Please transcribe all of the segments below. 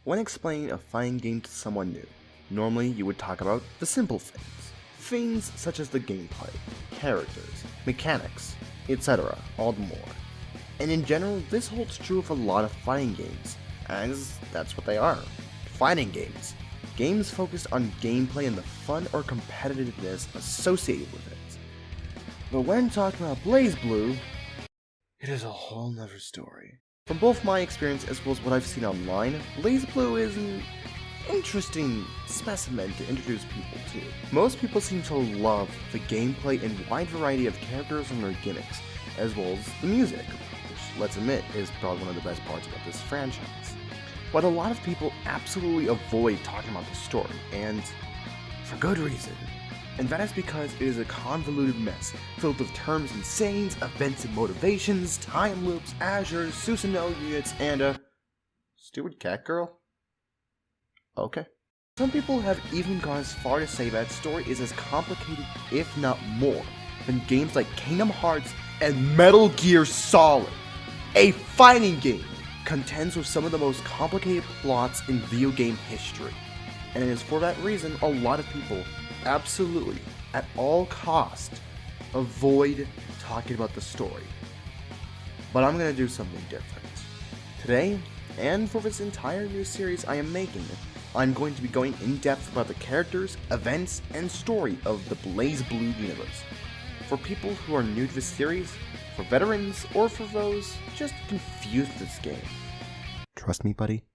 When explaining a fighting game to someone new, normally you would talk about the simple things. Things such as the gameplay, characters, mechanics, etc., all the more. And in general, this holds true of a lot of fighting games, as that's what they are. Fighting games. Games focused on gameplay and the fun or competitiveness associated with it. But when talking about Blazblue, it is a whole nother story. From both my experience as well as what I've seen online, Blazblue is an interesting specimen to introduce people to. Most people seem to love the gameplay and wide variety of characters and their gimmicks, as well as the music, which, let's admit, is probably one of the best parts about this franchise. But a lot of people absolutely avoid talking about the story, and for good reason. And that is because it is a convoluted mess, filled with terms and sayings, events and motivations, time loops, Azure, Susanoo units, and a stupid cat girl? Okay. Some people have even gone as far to say that story is as complicated, if not more, than games like Kingdom Hearts and Metal Gear Solid. A fighting game contends with some of the most complicated plots in video game history. And it is for that reason a lot of people absolutely, at all cost, avoid talking about the story. But I'm gonna do something different. Today, and for this entire new series I am making, I'm going to be going in depth about the characters, events, and story of the Blazblue Universe. For people who are new to this series, for veterans, or for those just confused with this game. Trust me, buddy,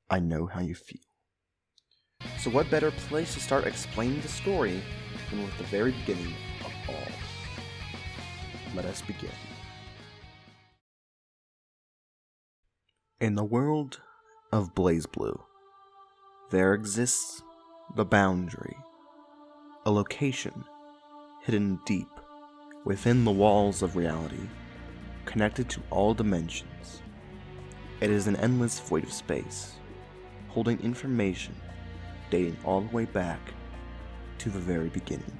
I know how you feel. So what better place to start explaining the story than with the very beginning of all? Let us begin. In the world of Blazblue, there exists the Boundary, a location hidden deep within the walls of reality, connected to all dimensions. It is an endless void of space, holding information dating all the way back to the very beginning.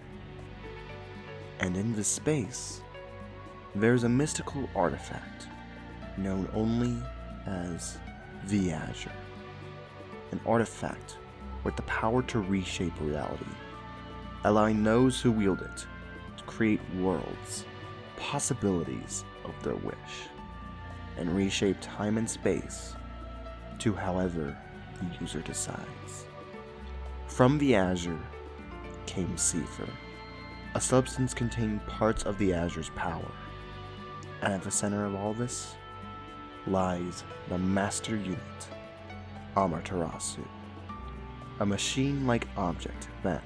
And in this space, there's a mystical artifact known only as the Azure. An artifact with the power to reshape reality, allowing those who wield it to create worlds, possibilities of their wish, and reshape time and space to however the user decides. From the Azure came Cipher, a substance containing parts of the Azure's power. And at the center of all this lies the master unit, Amaterasu, a machine-like object that,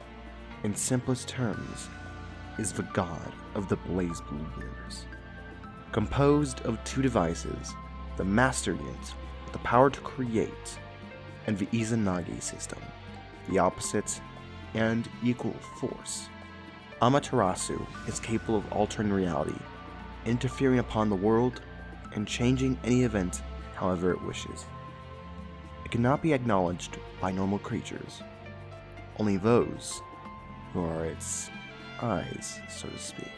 in simplest terms, is the god of the Blazblue Universe. Composed of two devices, the master unit with the power to create, and the Izanagi system, the opposite and equal force. Amaterasu is capable of altering reality, interfering upon the world, and changing any event however it wishes. It cannot be acknowledged by normal creatures, only those who are its eyes, so to speak.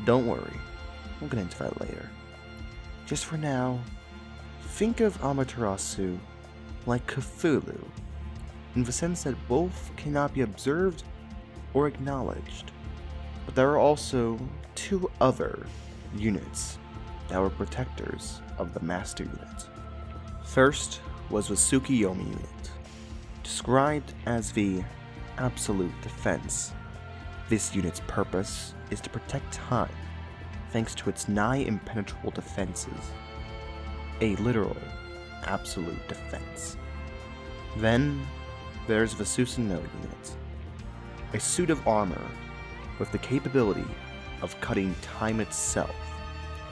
Don't worry, we'll get into that later. Just for now, think of Amaterasu like Cthulhu, in the sense that both cannot be observed or acknowledged. But there are also two other units that were protectors of the master unit. First was the Tsukuyomi unit, described as the absolute defense. This unit's purpose is to protect time, thanks to its nigh impenetrable defenses. A literal, absolute defense. Then there's the Susanoo unit, a suit of armor with the capability of cutting time itself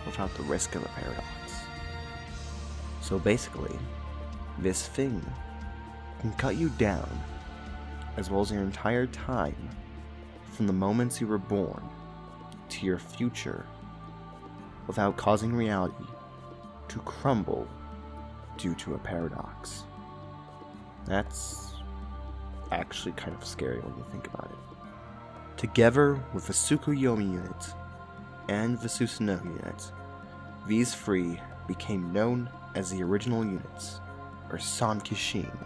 without the risk of a paradox. So basically, this thing can cut you down, as well as your entire time, from the moments you were born to your future, without causing reality to crumble due to a paradox. That's actually kind of scary when you think about it. Together with the Tsukuyomi unit and the Susanoo unit, these three became known as the original units, or San Kishin,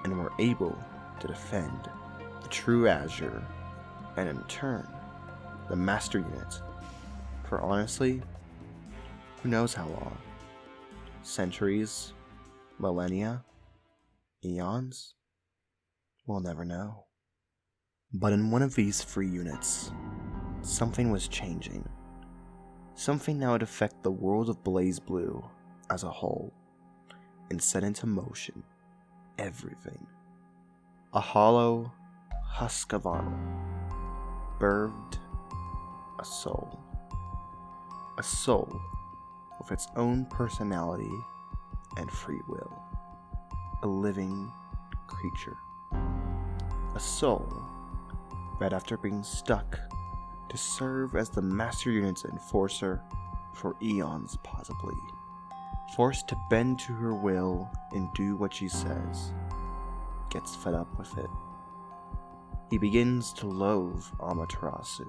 and were able to defend the true Azure, and in turn, the Master Unit, for honestly, who knows how long? Centuries? Millennia? Eons? We'll never know. But in one of these free units, something was changing. Something that would affect the world of Blazblue as a whole, and set into motion everything. A hollow husk of armor birthed a soul. A soul with its own personality and free will. A living creature. A soul that, after being stuck to serve as the Master Unit's enforcer for eons possibly, forced to bend to her will and do what she says, gets fed up with it. He begins to loathe Amaterasu,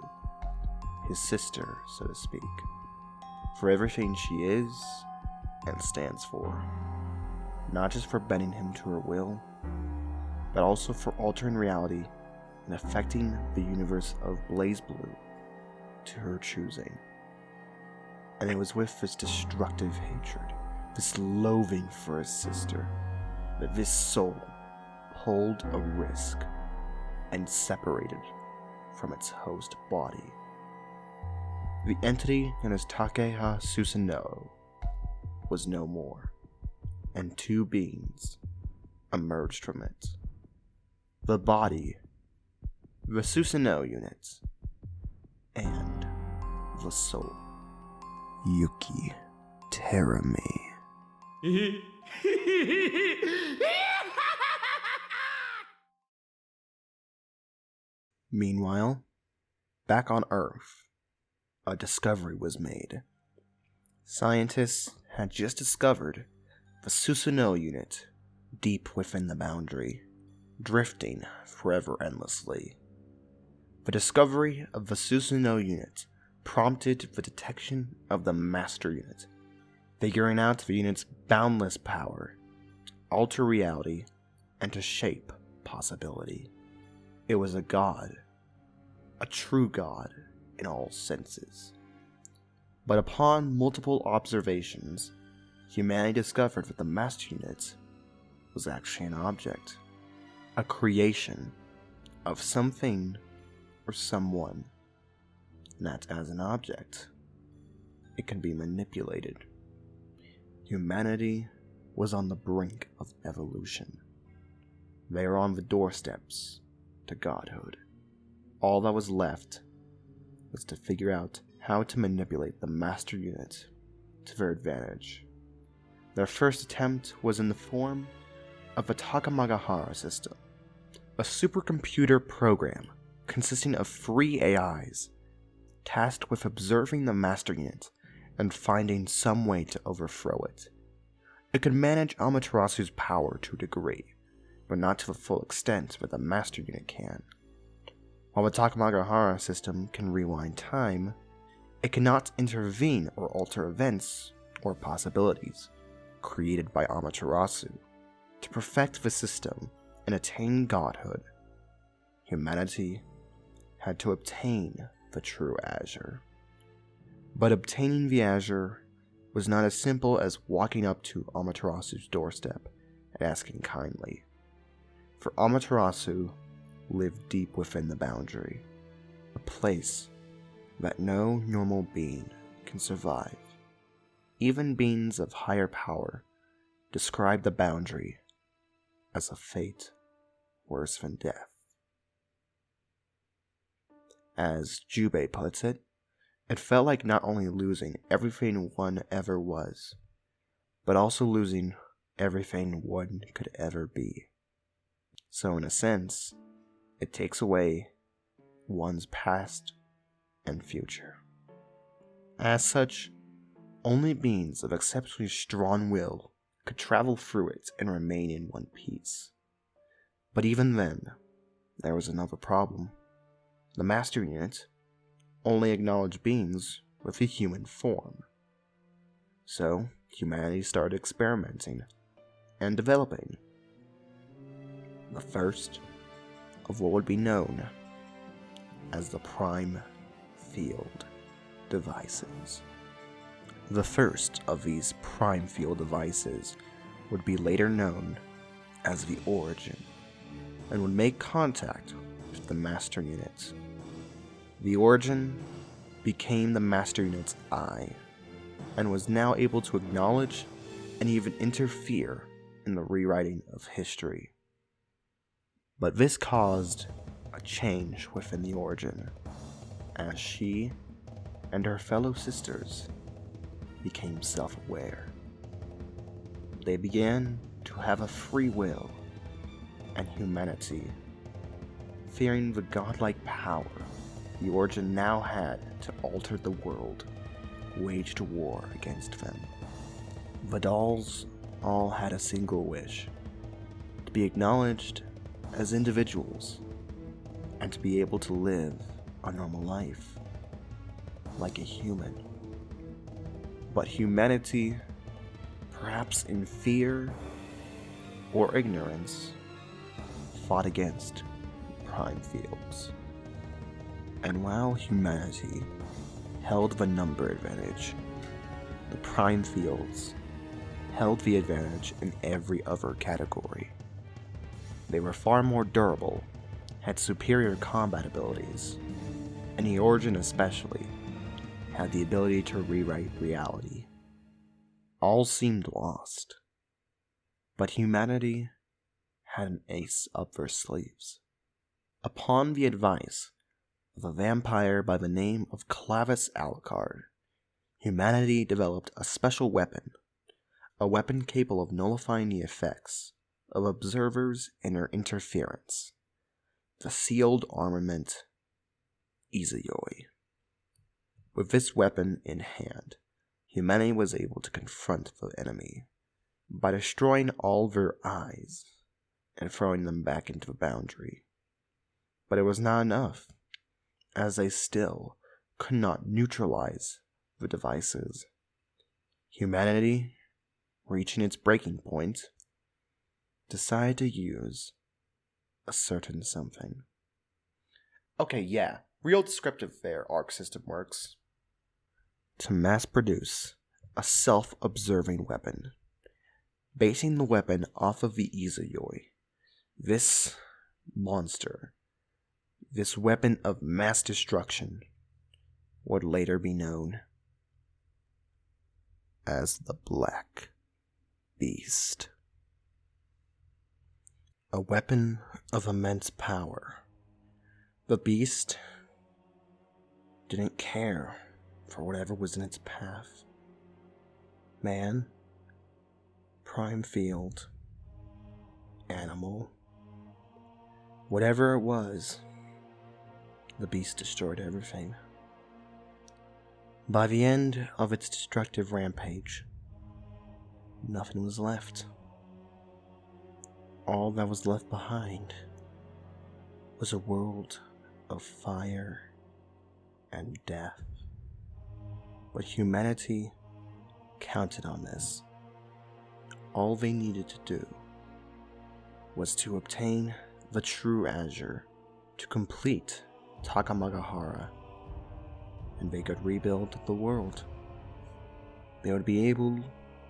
his sister, so to speak, for everything she is and stands for. Not just for bending him to her will, but also for altering reality and affecting the universe of Blazblue to her choosing. And it was with this destructive hatred, this loathing for his sister, that this soul pulled a risk and separated from its host body. The entity known as Takeha Susanoo was no more, and two beings emerged from it. The body, the Susanoo unit, and the soul. Yuki Terami. Meanwhile, back on Earth, a discovery was made. Scientists had just discovered the Susanoo unit deep within the boundary, drifting forever endlessly. The discovery of the Susanoo unit prompted the detection of the Master Unit, figuring out the unit's boundless power to alter reality and to shape possibility. It was a god, a true god in all senses. But upon multiple observations, humanity discovered that the Master Unit was actually an object, a creation of something or someone, and that as an object, it can be manipulated. Humanity was on the brink of evolution. They were on the doorsteps to godhood. All that was left was to figure out how to manipulate the Master Unit to their advantage. Their first attempt was in the form of a Takamagahara system, a supercomputer program consisting of 3 AIs, tasked with observing the Master Unit and finding some way to overthrow it. It could manage Amaterasu's power to a degree, but not to the full extent that the Master Unit can. While the Takamagahara system can rewind time, it cannot intervene or alter events or possibilities created by Amaterasu. To perfect the system and attain godhood, humanity had to obtain the true Azure. But obtaining the Azure was not as simple as walking up to Amaterasu's doorstep and asking kindly. For Amaterasu lived deep within the boundary, a place that no normal being can survive. Even beings of higher power describe the boundary as a fate worse than death. As Jubei puts it, it felt like not only losing everything one ever was, but also losing everything one could ever be. So in a sense, it takes away one's past and future. As such, only beings of exceptionally strong will could travel through it and remain in one piece. But even then, there was another problem. The Master Unit only acknowledged beings with a human form. So, humanity started experimenting, and developing. The first of what would be known as the Prime Field devices. The first of these Prime Field devices would be later known as the Origin, and would make contact with the Master Unit. The Origin became the Master Unit's eye, and was now able to acknowledge and even interfere in the rewriting of history. But this caused a change within the Origin, as she and her fellow sisters became self-aware. They began to have a free will and humanity. Fearing the godlike power the Origin now had to alter the world, waged war against them. The dolls all had a single wish: to be acknowledged as individuals, and to be able to live a normal life, like a human. But humanity, perhaps in fear or ignorance, fought against Prime Fields. And while humanity held the number advantage, the Prime Fields held the advantage in every other category. They were far more durable, had superior combat abilities, and the Origin especially had the ability to rewrite reality. All seemed lost, but humanity had an ace up their sleeves. Upon the advice of a vampire by the name of Clavis Alucard, humanity developed a special weapon, a weapon capable of nullifying the effects of observers and their interference, the sealed armament Izayoi. With this weapon in hand, humanity was able to confront the enemy by destroying all their eyes and throwing them back into the boundary. But it was not enough, as they still could not neutralize the devices. Humanity, reaching its breaking point, decided to use a certain something. Okay, yeah, real descriptive there, Arc System Works. To mass produce a self-observing weapon, basing the weapon off of the Izayoi. This monster, this weapon of mass destruction, would later be known as the Black Beast. A weapon of immense power. The beast didn't care for whatever was in its path. Man, Prime Field, animal, whatever it was, the beast destroyed everything. By the end of its destructive rampage, nothing was left. All that was left behind was a world of fire and death. But humanity counted on this. All they needed to do was to obtain the true Azure to complete Takamagahara, and they could rebuild the world. They would be able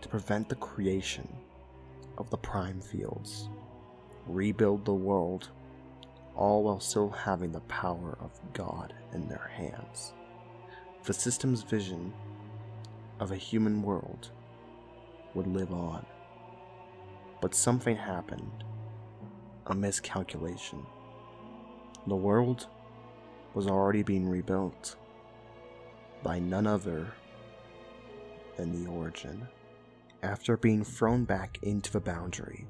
to prevent the creation of the Prime Fields, rebuild the world, all while still having the power of God in their hands. The system's vision of a human world would live on. But something happened, a miscalculation. The world was already being rebuilt by none other than the Origin. After being thrown back into the boundary,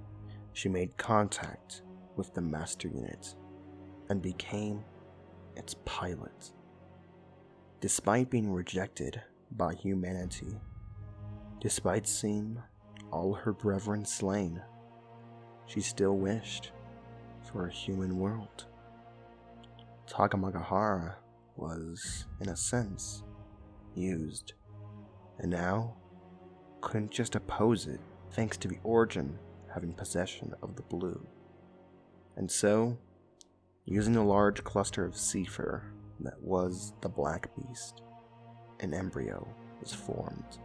she made contact with the Master Unit and became its pilot. Despite being rejected by humanity, despite seeing all her brethren slain, she still wished for a human world. Takamagahara was, in a sense, used, and now couldn't just oppose it thanks to the Origin having possession of the blue. And so, using a large cluster of Seafer that was the Black Beast, an embryo was formed.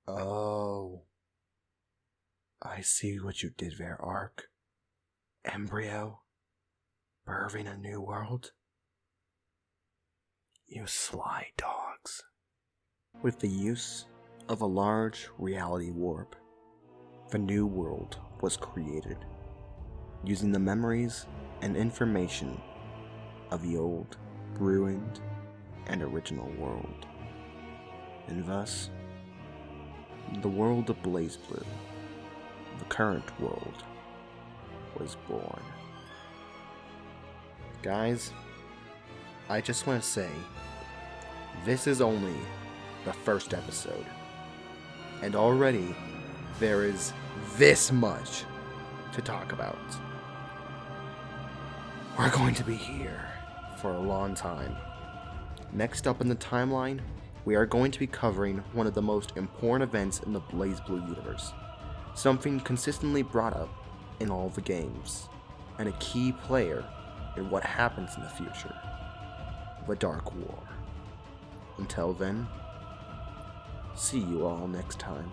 Oh, I see what you did there, Ark. Embryo? Birthing a new world? You sly dogs. With the use of a large reality warp, the new world was created, using the memories and information of the old, ruined, and original world. And thus, the world of Blazblue, the current world, was born. Guys, I just want to say, this is only the first episode, and already there is this much to talk about. We're going to be here for a long time. Next up in the timeline, we are going to be covering one of the most important events in the Blazblue Universe, something consistently brought up in all the games, and a key player in what happens in the future, the Dark War. Until then, see you all next time.